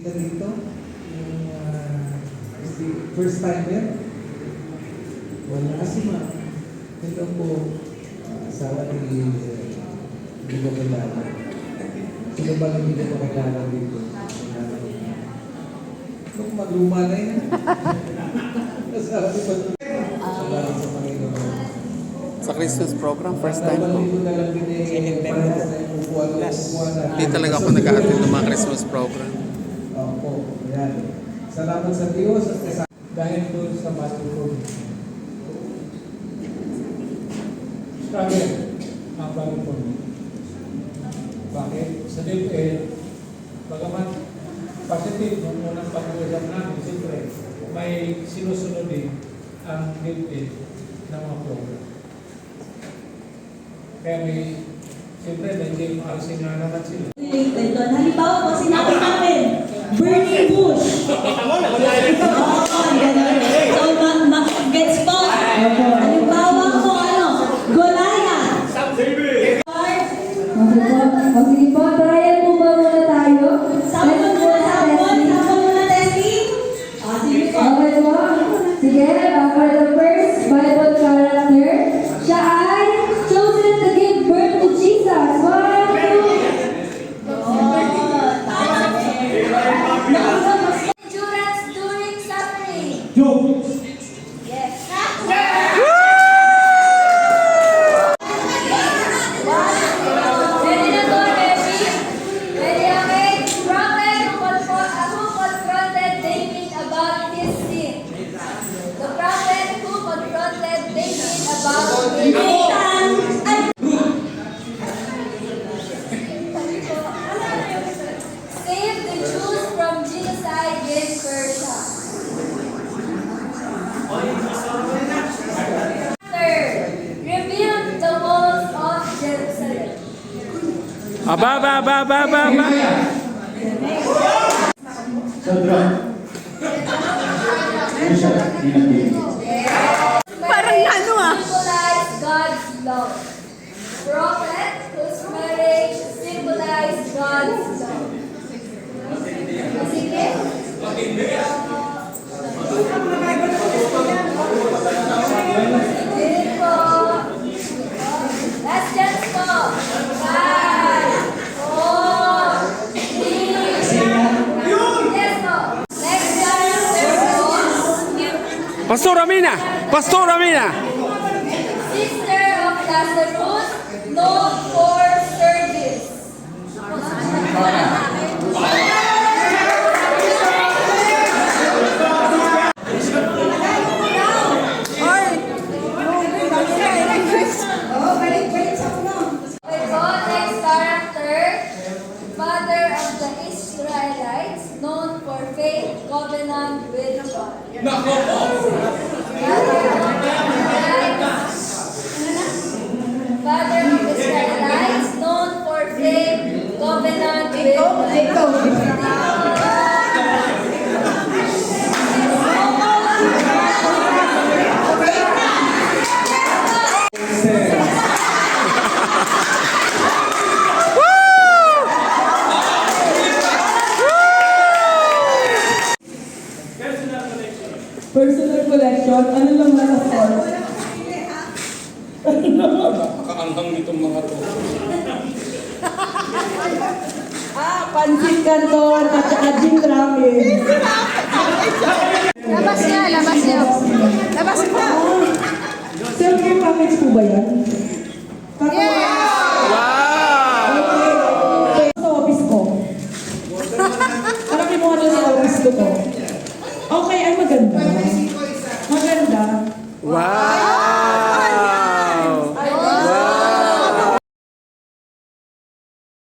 Kita dito, yung first timer. Wala kasi ma'am. Ito po, asawa ni hindi ko kilala. Sino ba hindi ko makilala dito? Kung magluma na yan. Asawa ni Pag... Salamat sa Panginoon. Sa Christmas program, first time ko. Hindi talaga ako nag-a-attend ng mga Christmas program. Opo, yan. Salamat sa Diyos at kasama. Dahil doon sa matulog. Struggle ang bago po. Bakit? Sa DepEd, bagamat positive nung unang pag-uusap namin, siyempre, may sinusunod din ang DepEd ng mga program. Kaya may, siyempre, medyo maalisin nga naman sila. Related doon. Halimbawa po, sinabi namin, burning bush. So, gets po. Halimbawa po, Goliath. Sige po, trial po ba muna tayo? Sample muna testing. Sige po. Okay po. Sige, for the first Bible character, siya ay chosen to give birth to Jesus. 1, 2. Endurance during suffering. Job! Yes. Ready na to, Debbie? Ready, okay? Prophet who confronted David about his sin. The prophet who confronted David about his sin. Save the Jews from genocide in Persia. Third, rebuild the walls of Jerusalem. Aba. Parang ano symbolize God's love. Prophet whose marriage symbolized God's love. Sige? Sige po. Last chance po. 5, 4, 3. Yes po. Next character po. Pastor Amina! Sister of Lazarus, known for service. Okay po, next character, father of the Israelites, known for faith, covenant with God. Father of Israelites, known for faith, covenant with God. Personal collection, ano lang nasa store? Nakakaanghang nitong mga to. Pansit Canton at saka gin ramen. Labas niya. Labas mo. Selfie package po ba yan? Okay. Sa office ko. Parang kinuha doon sa office ko to. Okay, ay maganda. Maganda. Wow!